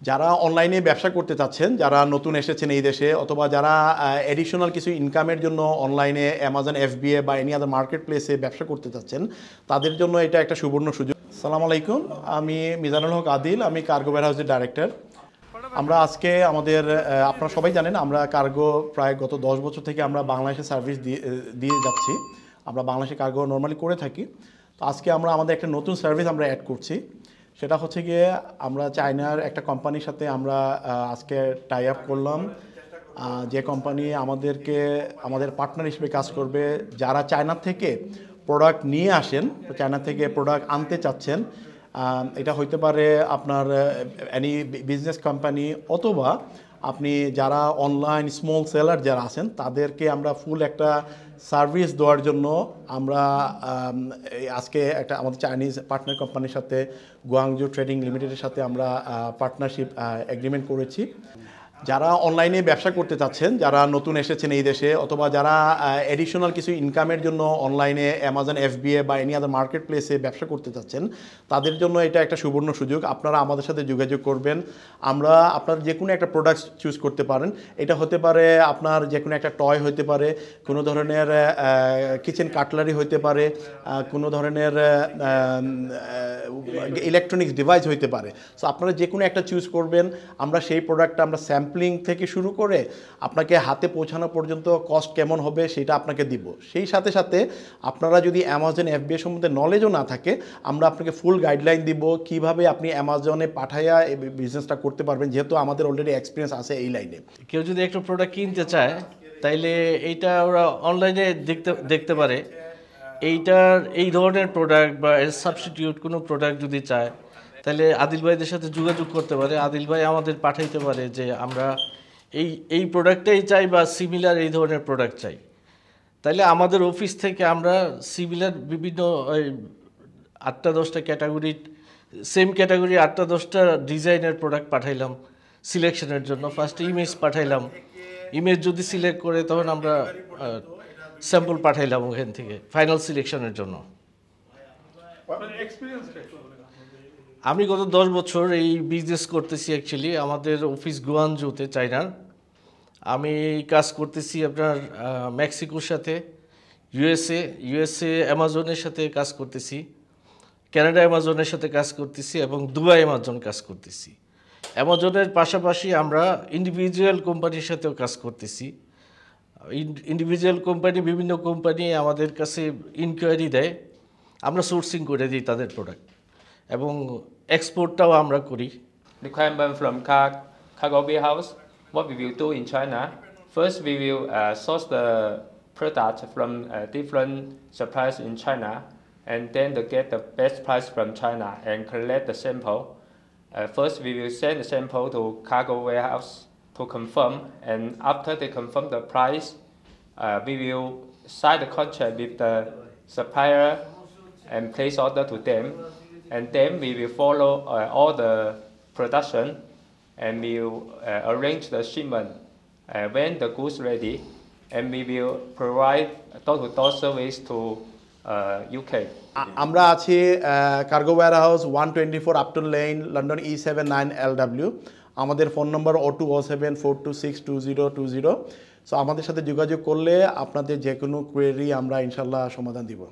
যারা অনলাইনে ব্যবসা করতে চাচ্ছেন, যারা নতুন এসেছেন এই দেশে, অথবা যারা এডিশনাল কিছু ইনকামের জন্য অনলাইনে অ্যামাজন এফবিএ বা এনি আদার মার্কেট প্লেসে ব্যবসা করতে চাচ্ছেন, তাদের জন্য এটা একটা সুবর্ণ সুযোগ। আসসালামু আলাইকুম, আমি মিজানুল হক আদিল, আমি কার্গো ওয়্যারহাউসের ডাইরেক্টর। আমরা আজকে আমাদের আপনারা সবাই জানেন আমরা কার্গো প্রায় গত 10 বছর থেকে আমরা বাংলাদেশে সার্ভিস দিয়ে যাচ্ছি। আমরা বাংলাদেশে কার্গো নর্মালি করে থাকি। তো আজকে আমরা আমাদের একটা নতুন সার্ভিস আমরা অ্যাড করছি। সেটা হচ্ছে গিয়ে আমরা চায়নার একটা কোম্পানির সাথে আমরা আজকে টাই আপ করলাম, যে কোম্পানি আমাদের পার্টনার হিসেবে কাজ করবে। যারা চায়না থেকে প্রোডাক্ট নিয়ে আসেন, চায়না থেকে প্রোডাক্ট আনতে চাচ্ছেন, এটা হইতে পারে আপনার এনি বিজনেস কোম্পানি, অথবা আপনি যারা অনলাইন স্মল সেলার যারা আছেন তাদেরকে আমরা ফুল একটা সার্ভিস দেওয়ার জন্য আমরা আজকে একটা আমাদের চাইনিজ পার্টনার কোম্পানির সাথে গুয়াংজু ট্রেডিং লিমিটেডের সাথে আমরা পার্টনারশিপ এগ্রিমেন্ট করেছি। যারা অনলাইনে ব্যবসা করতে চাচ্ছেন, যারা নতুন এসেছেন এই দেশে, অথবা যারা এডিশনাল কিছু ইনকামের জন্য অনলাইনে অ্যামাজন এফবিএ বা এনি আদার মার্কেট প্লেসে ব্যবসা করতে চাচ্ছেন, তাদের জন্য এটা একটা সুবর্ণ সুযোগ। আপনারা আমাদের সাথে যোগাযোগ করবেন। আমরা আপনার যে কোনো একটা প্রোডাক্ট চুজ করতে পারেন। এটা হতে পারে আপনার যে কোনো একটা টয় হতে পারে, কোনো ধরনের কিচেন কাটলারি হতে পারে, কোনো ধরনের ইলেকট্রনিক্স ডিভাইস হতে পারে। সো আপনারা যে কোনো একটা চুজ করবেন, আমরা সেই প্রোডাক্টটা আমরা স্যাম্পলিং থেকে শুরু করে আপনাকে হাতে পৌঁছানো পর্যন্ত কস্ট কেমন হবে সেটা আপনাকে দিব। সেই সাথে সাথে আপনারা যদি অ্যামাজন এফবিএ সম্বন্ধে নলেজও না থাকে, আমরা আপনাকে ফুল গাইডলাইন দিব কিভাবে আপনি অ্যামাজনে পাঠাইয়া এই বিজনেসটা করতে পারবেন, যেহেতু আমাদের অলরেডি এক্সপিরিয়েন্স আছে এই লাইনে। কেউ যদি একটা প্রোডাক্ট কিনতে চায় তাইলে এইটা ওরা অনলাইনে দেখতে পারে। এই ধরনের প্রোডাক্ট বা এর সাবস্টিটিউট কোনো প্রোডাক্ট যদি চায় তাহলে আদিল ভাইদের সাথে যোগাযোগ করতে পারে। আদিল ভাই আমাদের পাঠাইতে পারে যে আমরা এই প্রোডাক্টটাই চাই বা সিমিলার এই ধরনের প্রোডাক্ট চাই। তাইলে আমাদের অফিস থেকে আমরা সিমিলার বিভিন্ন 8-10টা ক্যাটাগরি, সেম ক্যাটাগরি 8-10টা ডিজাইনের প্রোডাক্ট পাঠাইলাম সিলেকশনের জন্য। ফার্স্টে ইমেজ পাঠাইলাম, ইমেজ যদি সিলেক্ট করে তখন আমরা স্যাম্পল পাঠাইলাম ওখান থেকে ফাইনাল সিলেকশনের জন্য। আমি গত 10 বছর এই বিজনেস করতেছি। অ্যাকচুয়ালি আমাদের অফিস গুয়াংজুতে, চায়নার। আমি কাজ করতেছি আপনার মেক্সিকোর সাথে, ইউএসএ অ্যামাজনের সাথে কাজ করতেছি, কানাডা অ্যামাজনের সাথে কাজ করতেছি এবং দুবাই অ্যামাজন কাজ করতেছি। অ্যামাজনের পাশাপাশি আমরা ইন্ডিভিজুয়াল কোম্পানির সাথেও কাজ করতেছি। ইন্ডিভিজুয়াল কোম্পানি, বিভিন্ন কোম্পানি আমাদের কাছে ইনকোয়ারি দেয়, আমরা সোর্সিং করে দিই তাদের প্রোডাক্ট এবং এক্সপোর্টটাও আমরা করি। Requirement from cargo warehouse. What we will do in China, first we will source the product from different suppliers in China, and then to get the best price from China and collect the sample. First we will send the sample to cargo warehouse to confirm, and after they confirm the price, we will sign the contract with the supplier and place order to them, and then we will follow all the production, and we will arrange the shipment when the goods ready, and we will provide door-to-door service to UK. আমরা আছি cargo warehouse 124 Upton lane, London E79LW। আমাদের phone নম্বর 020742622020। So আমাদের সাথে যোগাযোগ করলে আপনাদের যে কোনো কোয়েরি আমরা ইনশাল্লাহ সমাধান দিব।